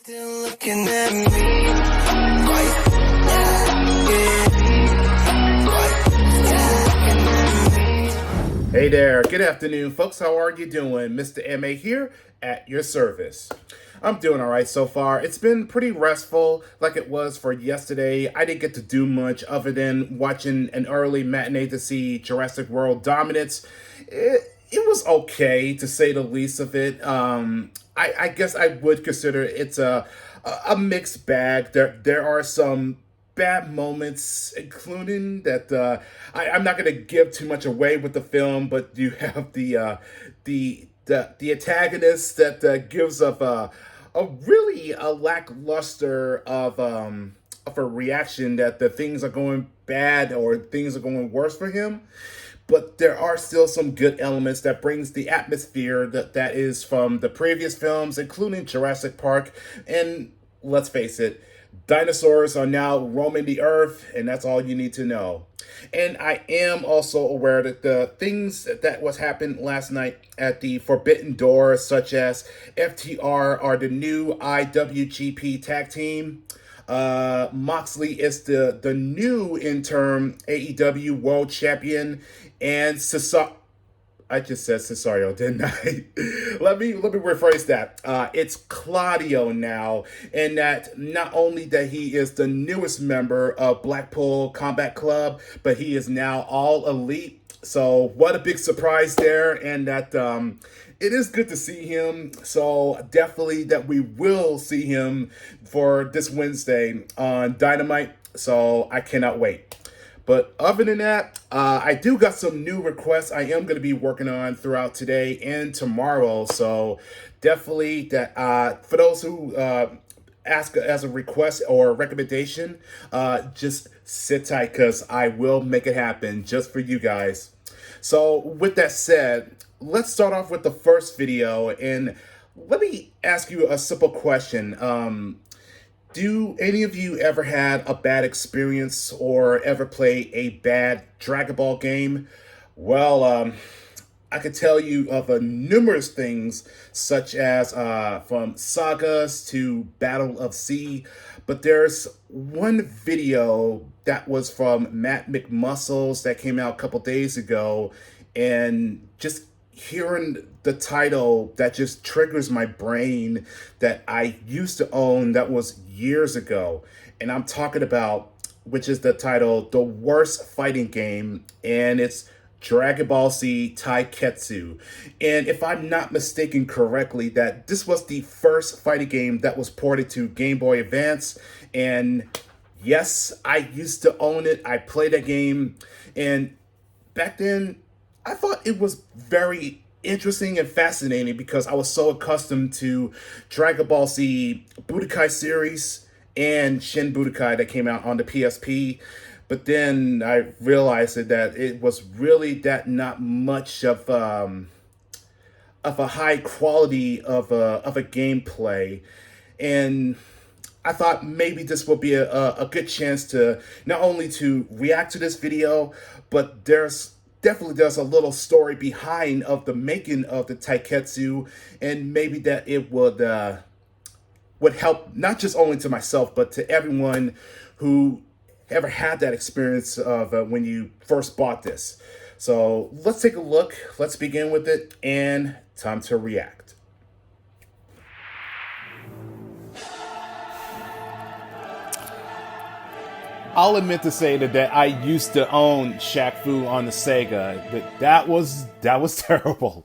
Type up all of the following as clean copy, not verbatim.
Still looking at me. Hey there, good afternoon folks, how are you doing? Mr. MA here at your service. I'm doing alright so far. It's been pretty restful like it was for yesterday. I didn't get to do much other than watching an early matinee to see Jurassic World Dominance. It was okay to say the least of it. I guess I would consider it's a mixed bag. There are some bad moments, including that I'm not going to give too much away with the film, but you have the antagonist that gives up a really a lackluster of a reaction that the things are going bad or things are going worse for him. But there are still some good elements that brings the atmosphere that is from the previous films, including Jurassic Park. And let's face it, dinosaurs are now roaming the earth, and that's all you need to know. And I am also aware that the things that was happened last night at the Forbidden Door, such as FTR are the new IWGP tag team. Moxley is the new interim AEW World Champion, and I just said Cesaro, didn't I? let me rephrase that. It's Claudio now, and that not only that he is the newest member of Blackpool Combat Club, but he is now all elite. So what a big surprise there, and that it is good to see him. So definitely that we will see him for this Wednesday on Dynamite. So I cannot wait. But other than that, I do got some new requests I am going to be working on throughout today and tomorrow. So definitely that for those who ask as a request or a recommendation, just sit tight because I will make it happen just for you guys. So with that said, let's start off with the first video, and let me ask you a simple question. Do any of you ever had a bad experience or ever play a bad Dragon Ball game? Well, I could tell you of numerous things, such as from sagas to Battle of Z, but there's one video that was from Matt McMuscles that came out a couple days ago, and just hearing the title, that just triggers my brain that I used to own that was years ago. And I'm talking about, which is the title, The Worst Fighting Game, and it's Dragon Ball Z Taiketsu. And if I'm not mistaken correctly, that this was the first fighting game that was ported to Game Boy Advance. And yes, I used to own it. I played that game, and back then I thought it was very interesting and fascinating because I was so accustomed to Dragon Ball Z Budokai series and Shin Budokai that came out on the PSP. But then I realized that it was really that not much of a high quality of a gameplay, and I thought maybe this would be a good chance to not only to react to this video, but there's a little story behind of the making of the Taiketsu, and maybe that it would help not just only to myself, but to everyone who ever had that experience of when you first bought this. So let's take a look. Let's begin with it, and time to react. I'll admit to say that I used to own Shaq Fu on the Sega. That was terrible.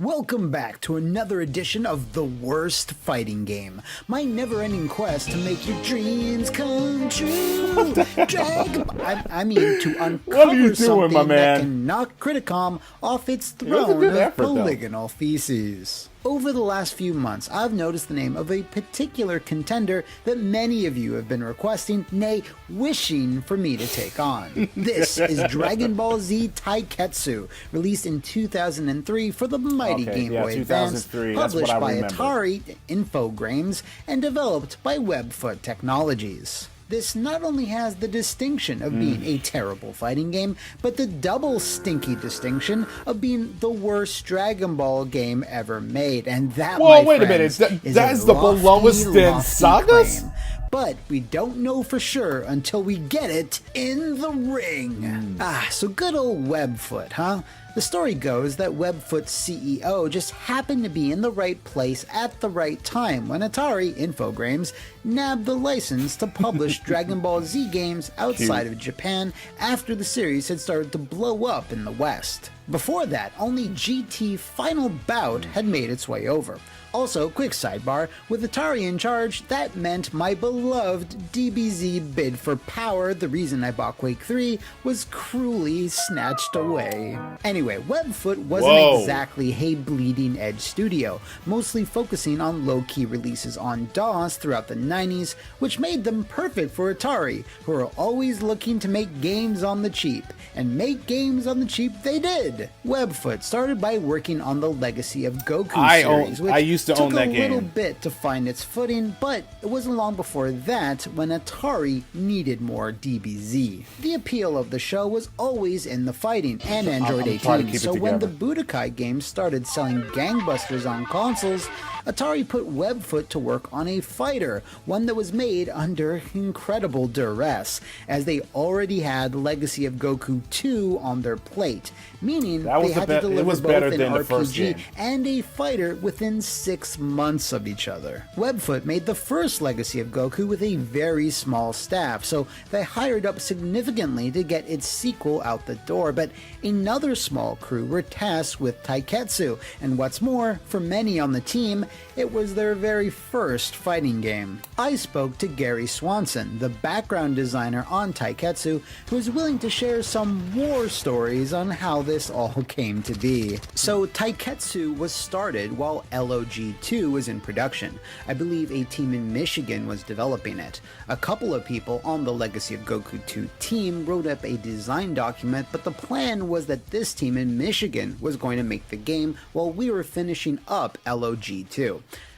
Welcome back to another edition of The Worst Fighting Game, my never-ending quest to make your dreams come true. I mean, to uncover something that can knock Criticom off its throne of polygonal feces. Over the last few months, I've noticed the name of a particular contender that many of you have been requesting, nay, wishing for me to take on. This is Dragon Ball Z Taiketsu, released in 2003 for the mighty Game Boy Advance, published by Atari Infogrames, and developed by Webfoot Technologies. This not only has the distinction of being a terrible fighting game, but the double stinky distinction of being the worst Dragon Ball game ever made. And that, Whoa, my wait a friends, minute. is That a is the lowest than lofty Sagas? claim. But we don't know for sure until we get it in the ring. So good old Webfoot, huh? The story goes that Webfoot's CEO just happened to be in the right place at the right time when Atari Infogrames nabbed the license to publish Dragon Ball Z games outside of Japan after the series had started to blow up in the West. Before that, only GT Final Bout had made its way over. Also, quick sidebar, with Atari in charge, that meant my beloved DBZ bid for power, the reason I bought Quake 3, was cruelly snatched away. Anyway, Webfoot wasn't exactly a bleeding edge studio, mostly focusing on low-key releases on DOS throughout the 90s, which made them perfect for Atari, who were always looking to make games on the cheap. And make games on the cheap they did. Webfoot started by working on the Legacy of Goku series, which I used to own that took a little game. bit to find its footing, but it wasn't long before that when Atari needed more DBZ. The appeal of the show was always in the fighting and Android I'm trying to 18, keep it so when the together. Budokai games started selling gangbusters on consoles, Atari put Webfoot to work on a fighter, one that was made under incredible duress, as they already had Legacy of Goku 2 on their plate, meaning That was they had to it deliver was both better an than the first RPG game. and a fighter within 6 months of each other. Webfoot made the first Legacy of Goku with a very small staff, so they hired up significantly to get its sequel out the door, but another small crew were tasked with Taiketsu, and what's more, for many on the team, it was their very first fighting game. I spoke to Gary Swanson, the background designer on Taiketsu, who was willing to share some war stories on how this all came to be. So Taiketsu was started while LOG2 was in production. I believe a team in Michigan was developing it. A couple of people on the Legacy of Goku 2 team wrote up a design document, but the plan was that this team in Michigan was going to make the game while we were finishing up LOG2.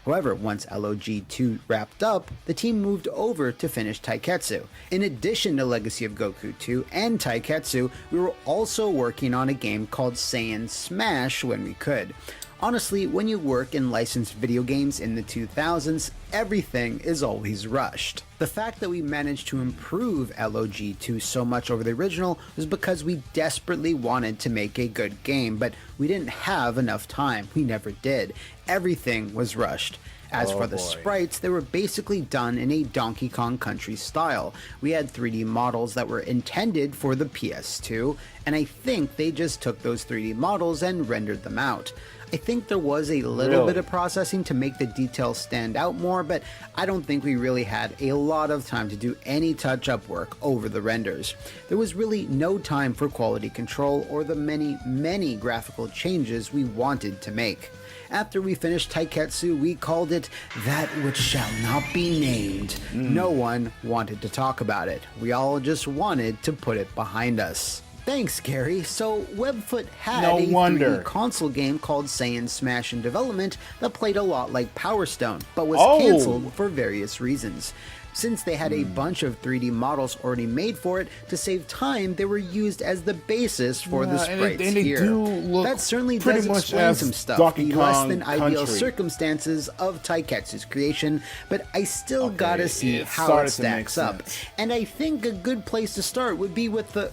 However, once LOG2 wrapped up, the team moved over to finish Taiketsu. In addition to Legacy of Goku 2 and Taiketsu, we were also working on a game called Saiyan Smash when we could. Honestly, when you work in licensed video games in the 2000s, everything is always rushed. The fact that we managed to improve LOG2 so much over the original was because we desperately wanted to make a good game, but we didn't have enough time. We never did. Everything was rushed. As for the sprites, they were basically done in a Donkey Kong Country style. We had 3D models that were intended for the PS2, and I think they just took those 3D models and rendered them out. I think there was a little bit of processing to make the details stand out more, but I don't think we really had a lot of time to do any touch-up work over the renders. There was really no time for quality control or the many graphical changes we wanted to make. After we finished Taiketsu, we called it That Which Shall Not Be Named. No one wanted to talk about it. We all just wanted to put it behind us. Thanks, Gary. So, Webfoot had a 3D console game called Saiyan Smash in development that played a lot like Power Stone, but was cancelled for various reasons. Since they had a bunch of 3D models already made for it, to save time, they were used as the basis for the sprites and they here. do look That certainly pretty does much explain as some stuff, Donkey the less Kong than ideal Country. circumstances of Taiketsu's creation, but I still gotta see it how started it to make stacks up. sense. And I think a good place to start would be with the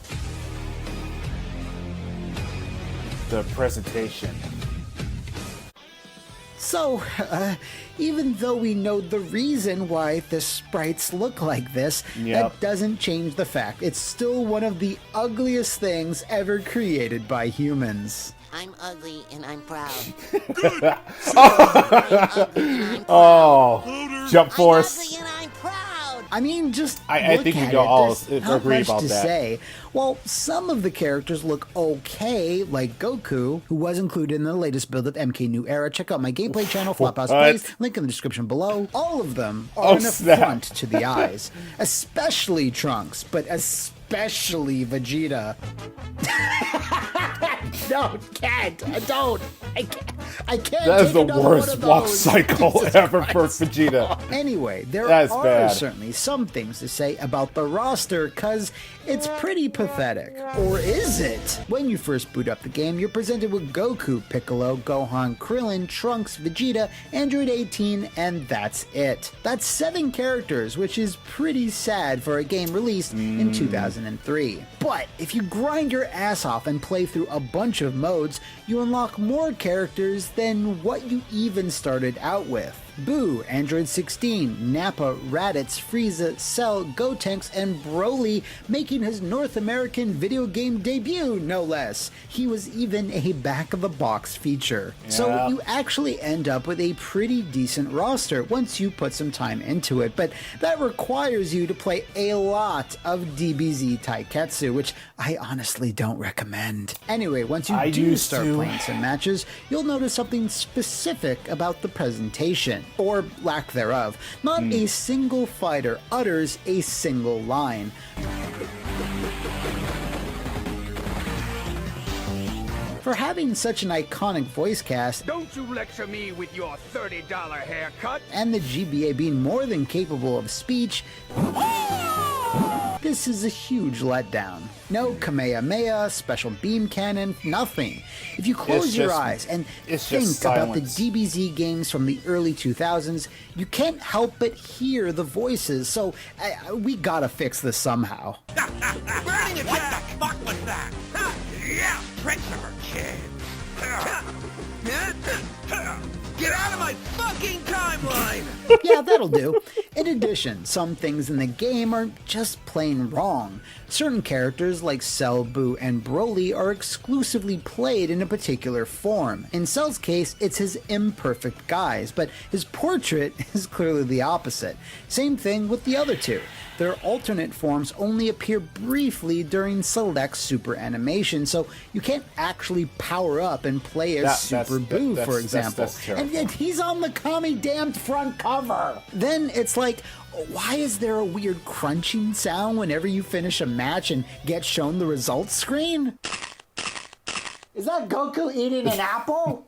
presentation. So, even though we know the reason why the sprites look like this, that doesn't change the fact it's still one of the ugliest things ever created by humans. I'm ugly and I'm proud. Jump Force. I'm ugly and I'm proud. I mean, just I look think we at can all it. There's not agree much about to that. say. Well, some of the characters look okay, like Goku, who was included in the latest build of MK New Era. Check out my gameplay channel, Flophouse Plays, link in the description below. All of them are an affront to the eyes, especially Trunks, but especially especially Vegeta. No, can't. I don't. I can't. That is take the another worst one of walk those. cycle Jesus ever for Christ. Vegeta. Anyway, there That's are bad. certainly some things to say about the roster, cause it's pretty pathetic. Or is it? When you first boot up the game, you're presented with Goku, Piccolo, Gohan, Krillin, Trunks, Vegeta, Android 18, and that's it. That's 7 characters, which is pretty sad for a game released in 2003. But if you grind your ass off and play through a bunch of modes, you unlock more characters than what you even started out with. Boo, Android 16, Nappa, Raditz, Frieza, Cell, Gotenks, and Broly making his North American video game debut, no less. He was even a back-of-the-box feature. So you actually end up with a pretty decent roster once you put some time into it, but that requires you to play a lot of DBZ Taiketsu, which I honestly don't recommend. Anyway, once you do start playing some matches, you'll notice something specific about the presentation. Or lack thereof. Not a single fighter utters a single line. For having such an iconic voice cast, Don't you lecture me with your $30 haircut. and the GBA being more than capable of speech, this is a huge letdown. No Kamehameha, special beam cannon, nothing. If you close your eyes and think about the DBZ games from the early 2000s, you can't help but hear the voices, so we gotta fix this somehow. Burning attack! What the fuck was that? Yeah, Principal kid. Get out of my fucking timeline! Yeah, that'll do. In addition, some things in the game are just plain wrong. Certain characters like Cell, Boo, and Broly are exclusively played in a particular form. In Cell's case, it's his imperfect guise, but his portrait is clearly the opposite. Same thing with the other two. Their alternate forms only appear briefly during select super animation, so you can't actually power up and play as Super Boo, for example. And yet he's on the commie damned front cover. Then it's like, why is there a weird crunching sound whenever you finish a match and get shown the results screen? Is that Goku eating an apple?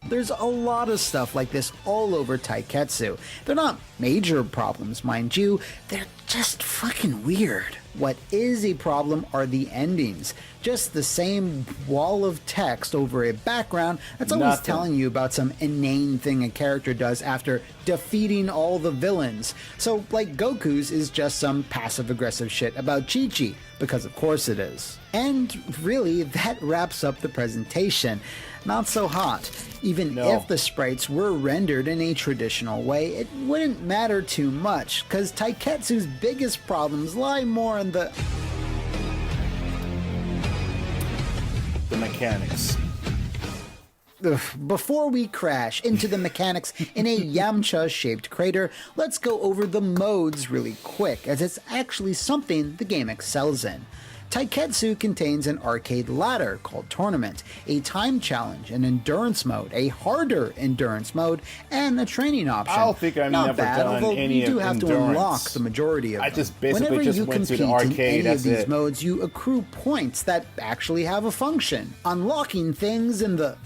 There's a lot of stuff like this all over Taiketsu. They're not major problems, mind you, they're just fucking weird. What is a problem are the endings. Just the same wall of text over a background that's always telling you about some inane thing a character does after defeating all the villains. So, like, Goku's is just some passive-aggressive shit about Chi-Chi, because of course it is. And really, that wraps up the presentation. Not so hot. Even if the sprites were rendered in a traditional way, it wouldn't matter too much, because Taiketsu's biggest problems lie more in the mechanics. Before we crash into the mechanics in a Yamcha-shaped crater, let's go over the modes really quick, as it's actually something the game excels in. Taiketsu contains an arcade ladder called Tournament, a time challenge, an endurance mode, a harder endurance mode, and a training option. I don't think I've Not never bad, done although any you do of have to endurance. unlock the majority of them. I just basically Whenever just you went to compete the arcade, in any that's of these it. modes, you accrue points that actually have a function. Unlocking things in the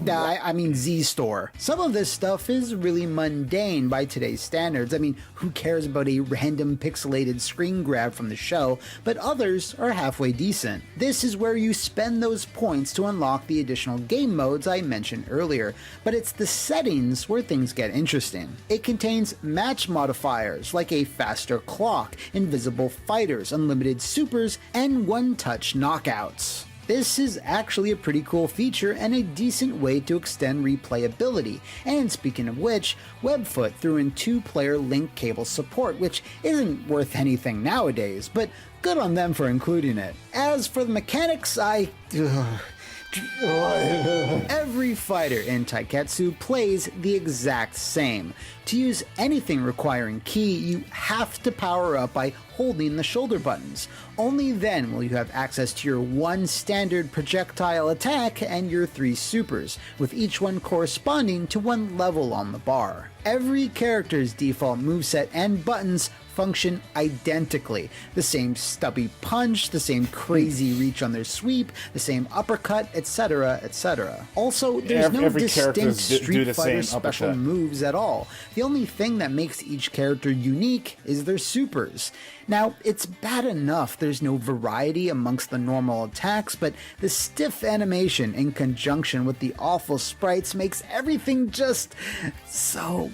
I mean Z-Store. Some of this stuff is really mundane by today's standards. I mean, who cares about a random pixelated screen grab from the show? But others are halfway decent. This is where you spend those points to unlock the additional game modes I mentioned earlier, but it's the settings where things get interesting. It contains match modifiers like a faster clock, invisible fighters, unlimited supers, and one-touch knockouts. This is actually a pretty cool feature and a decent way to extend replayability, and speaking of which, Webfoot threw in 2-player link cable support, which isn't worth anything nowadays, but good on them for including it. As for the mechanics, every fighter in Taiketsu plays the exact same. To use anything requiring ki, you have to power up by holding the shoulder buttons. Only then will you have access to your 1 standard projectile attack and your 3 supers, with each one corresponding to 1 level on the bar. Every character's default moveset and buttons function identically. The same stubby punch, the same crazy reach on their sweep, the same uppercut, etc., etc. Also, there's no Every distinct characters do Street the Fighter same special uppercut. moves at all. The only thing that makes each character unique is their supers. Now, it's bad enough there's no variety amongst the normal attacks, but the stiff animation in conjunction with the awful sprites makes everything just so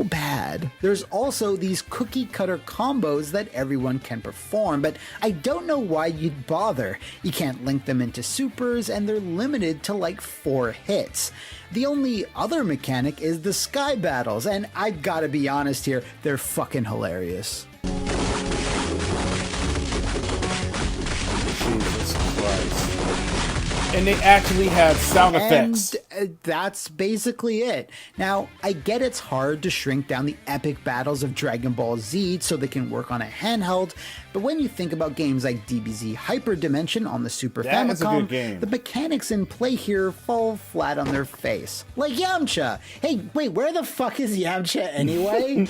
bad. There's also these cookie cutter combos that everyone can perform, but I don't know why you'd bother. You can't link them into supers, and they're limited to like 4 hits. The only other mechanic is the sky battles, and I gotta be honest here, they're fucking hilarious. Jesus Christ. And they actually have sound effects. And that's basically it. Now, I get it's hard to shrink down the epic battles of Dragon Ball Z so they can work on a handheld, but when you think about games like DBZ Hyper Dimension on the Super That is a Famicom, good game. the mechanics in play here fall flat on their face. Like Yamcha! Hey, wait, where the fuck is Yamcha anyway?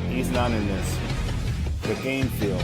He's not in this. The game feel.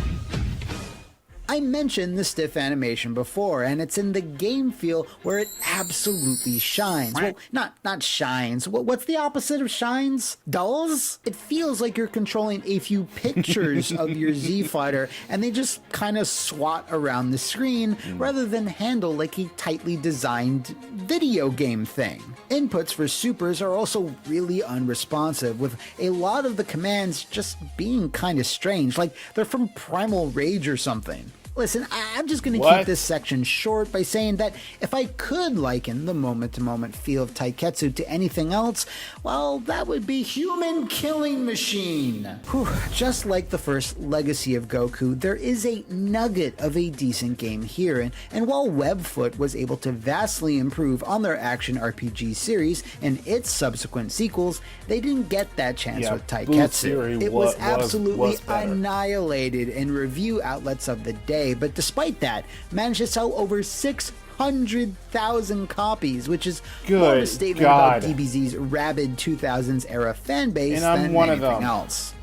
I mentioned the stiff animation before, and it's in the game feel where it absolutely shines. Well, not shines. What's the opposite of shines? Dulls? It feels like you're controlling a few pictures of your Z Fighter, and they just kind of swat around the screen rather than handle like a tightly designed video game thing. Inputs for supers are also really unresponsive, with a lot of the commands just being kind of strange, like they're from Primal Rage or something. Listen, I'm just going to keep this section short by saying that if I could liken the moment-to-moment feel of Taiketsu to anything else, well, that would be Human Killing Machine. Whew, just like the first Legacy of Goku, there is a nugget of a decent game here, and while Webfoot was able to vastly improve on their action RPG series and its subsequent sequels, they didn't get that chance with Taiketsu. It was absolutely annihilated in review outlets of the day, but despite that, managed to sell over 600,000 copies, which is more of a statement about DBZ's rabid 2000s era fan base than anything else.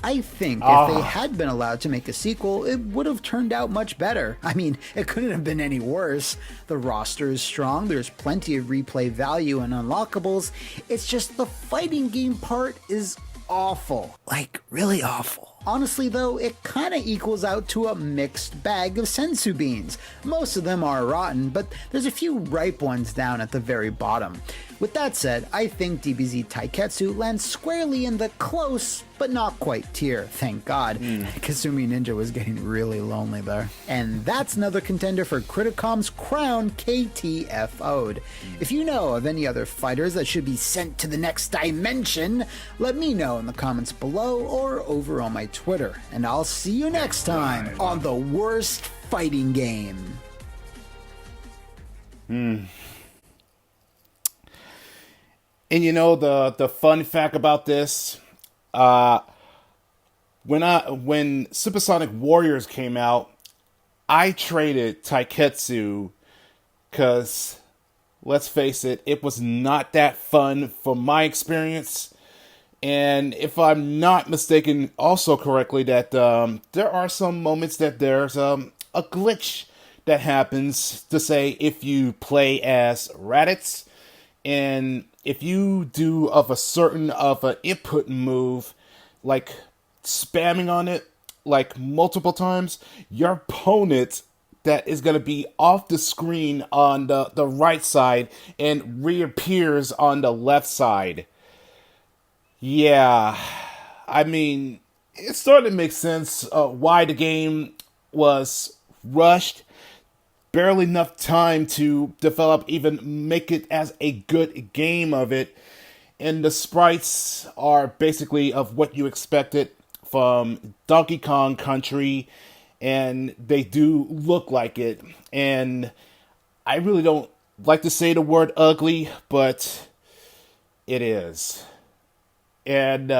I think if they had been allowed to make a sequel, it would have turned out much better. I mean, it couldn't have been any worse. The roster is strong, there's plenty of replay value and unlockables. It's just the fighting game part is awful. Like, really awful. Honestly though, it kinda equals out to a mixed bag of sensu beans. Most of them are rotten, but there's a few ripe ones down at the very bottom. With that said, I think DBZ Taiketsu lands squarely in the close, but not quite tier, thank God. Kasumi Ninja was getting really lonely there. And that's another contender for Criticom's crown KTFO'd. If you know of any other fighters that should be sent to the next dimension, let me know in the comments below or over on my Twitter. And I'll see you next time on the worst fighting game. And you know the fun fact about this, when Supersonic Warriors came out, I traded Taiketsu because, let's face it, it was not that fun from my experience. And if I'm not mistaken, also correctly, that there are some moments that there's a glitch that happens to say if you play as Raditz, and if you do of a certain of an input move, like spamming on it like multiple times, your opponent that is going to be off the screen on the right side and reappears on the left side. Yeah, I mean, it started to make sense why the game was rushed. Barely enough time to develop, even make it as a good game of it. And the sprites are basically of what you expected from Donkey Kong Country, and they do look like it. And I really don't like to say the word ugly, but it is. And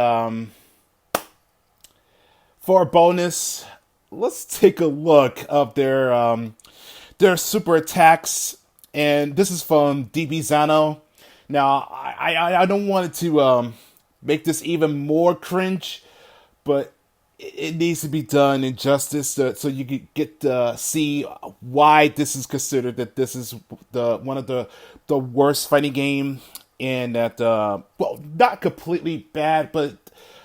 for a bonus, let's take a look of their super attacks and this is from DB Zano. Now, I don't want it to make this even more cringe, but it needs to be done in justice so you can get to see why this is considered that this is one of the worst fighting game, and that well, not completely bad, but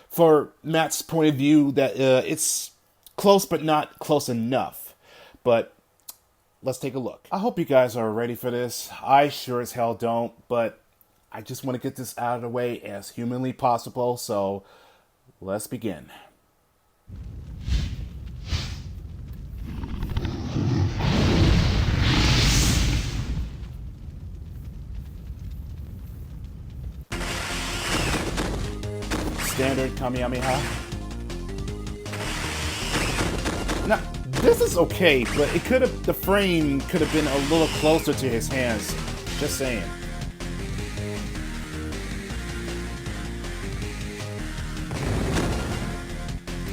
for Matt's point of view, that it's close but not close enough. But let's take a look. I hope you guys are ready for this. I sure as hell don't, but I just want to get this out of the way as humanly possible, so let's begin. Standard Kamehameha. Now, this is okay, but the frame could have been a little closer to his hands. Just saying.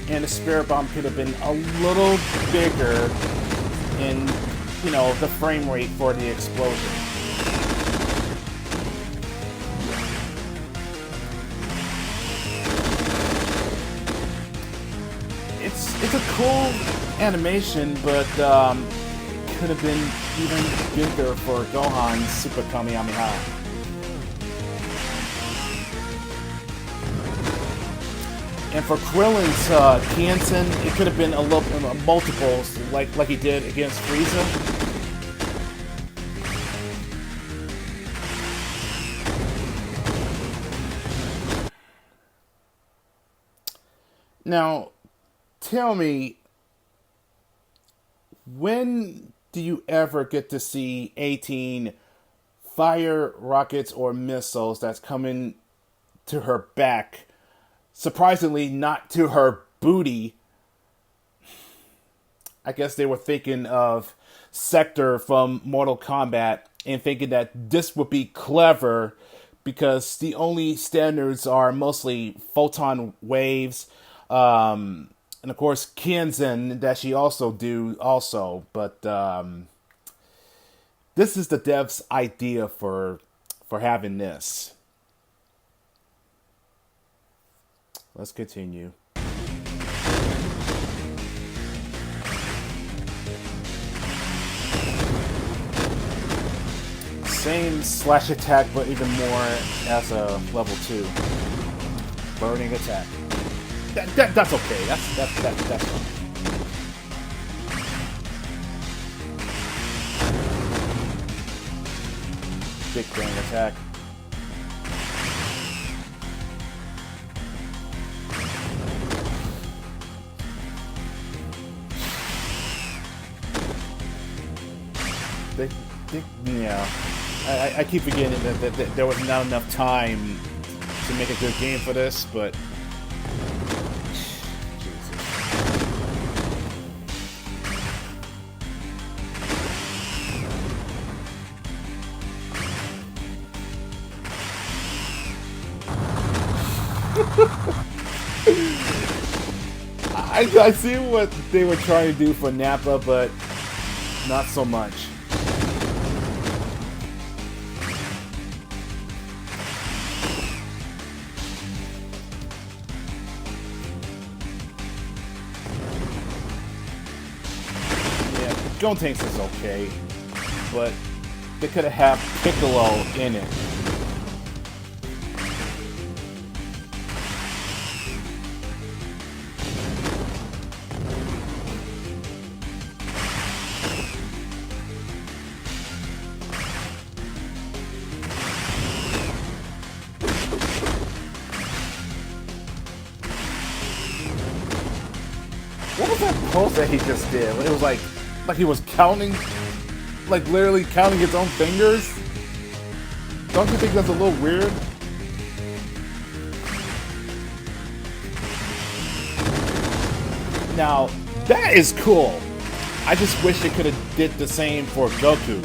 And the spirit bomb could have been a little bigger in, the frame rate for the explosion. It's a cool animation, but could have been even bigger for Gohan's Super Kamehameha. And for Krillin's Kiensen, it could have been a little multiples, like he did against Frieza. Now, tell me, when do you ever get to see 18 fire rockets or missiles that's coming to her back? Surprisingly, not to her booty. I guess they were thinking of Sector from Mortal Kombat and thinking that this would be clever because the only standards are mostly photon waves. And of course, Kienzen that she also do also. But this is the dev's idea for having this. Let's continue. Same slash attack, but even more as a level 2. Burning attack. That's okay. That's fine. Big bang attack. Yeah, I keep forgetting that there was not enough time to make a good game for this, but I see what they were trying to do for Nappa, but not so much. Gotenks is okay, but they could have had Piccolo in it. What was that pose that he just did? It was like he was counting, like literally counting his own fingers. Don't you think that's a little weird? Now, that is cool. I just wish they could have did the same for Goku.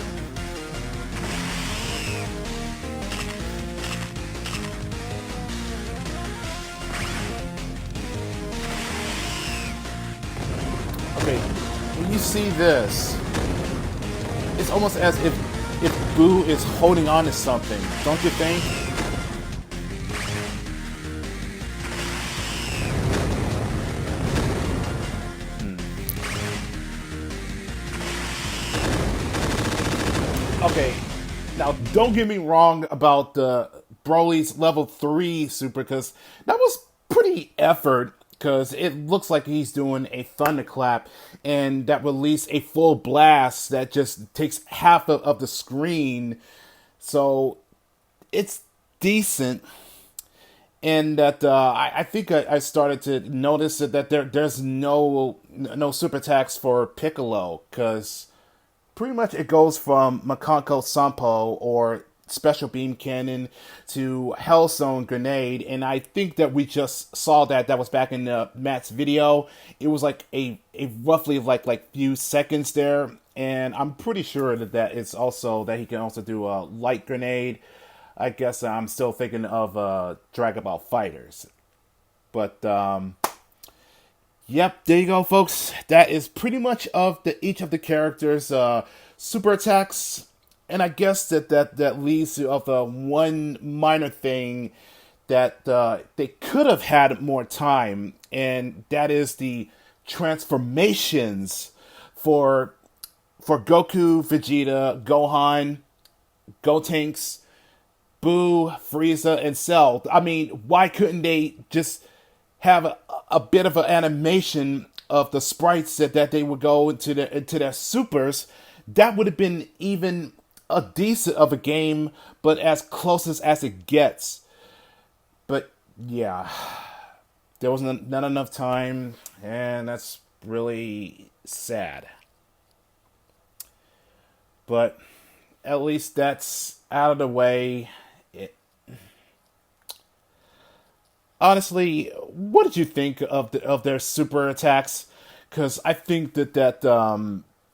Okay, when you see this, it's almost as if Boo is holding on to something, don't you think? Okay, now don't get me wrong about Broly's level 3 super, because that was pretty effort, because it looks like he's doing a thunderclap, and that released a full blast that just takes half of the screen, so it's decent. And that I think I started to notice that there's no super attacks for Piccolo, because pretty much it goes from Makanko Sampo or Special Beam Cannon to Hellstone Grenade, and I think that we just saw that was back in Matt's video. It was like a roughly like few seconds there, and I'm pretty sure that it's also that he can also do a light grenade. I guess I'm still thinking of Dragon Ball Fighters, but yep, there you go, folks. That is pretty much of each of the characters' super attacks, and I guess that leads to the one minor thing that they could have had more time, and that is the transformations for Goku, Vegeta, Gohan, Gotenks, Boo, Frieza, and Cell. I mean, why couldn't they just have a bit of an animation of the sprites that they would go into their supers? That would have been even a decent of a game, but as close as it gets. But yeah, there was not enough time, and that's really sad. But at least that's out of the way. Honestly, what did you think of their super attacks? Because I think that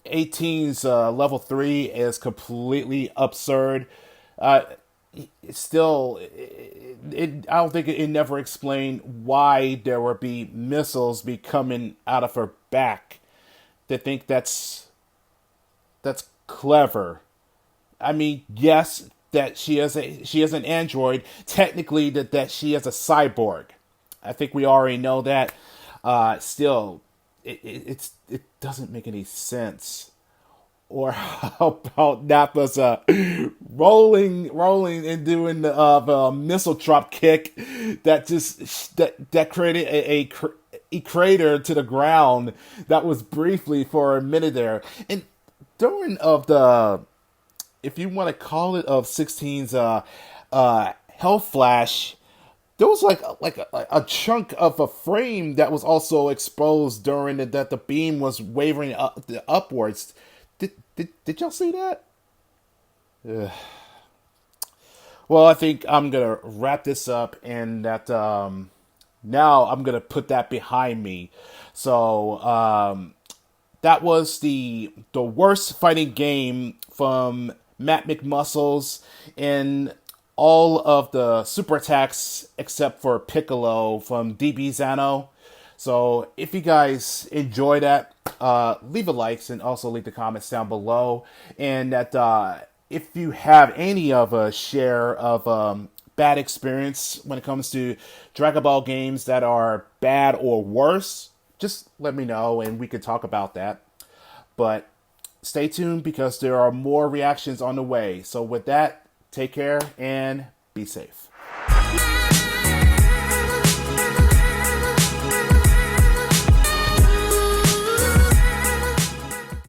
18's level 3 is completely absurd. Still, I don't think it never explained why there would be missiles be coming out of her back. They think that's clever. I mean, yes, that she is an android. Technically, that she is a cyborg. I think we already know that. Still, it doesn't make any sense. Or how about Nappa's rolling and doing the missile drop kick that created a crater to the ground that was briefly for a minute there. And during of the, if you want to call it, of 16's Hell Flash, there was like a chunk of a frame that was also exposed during that the beam was wavering upwards. Did y'all see that? Ugh. Well, I think I'm gonna wrap this up, and that now I'm gonna put that behind me. So that was the worst fighting game from Matt McMuscles in all of the super attacks except for Piccolo from DB Zano. So if you guys enjoy that, leave a like and also leave the comments down below. And that if you have any of a share of bad experience when it comes to Dragon Ball games that are bad or worse, just let me know and we could talk about that. But stay tuned because there are more reactions on the way. So with that, take care and be safe.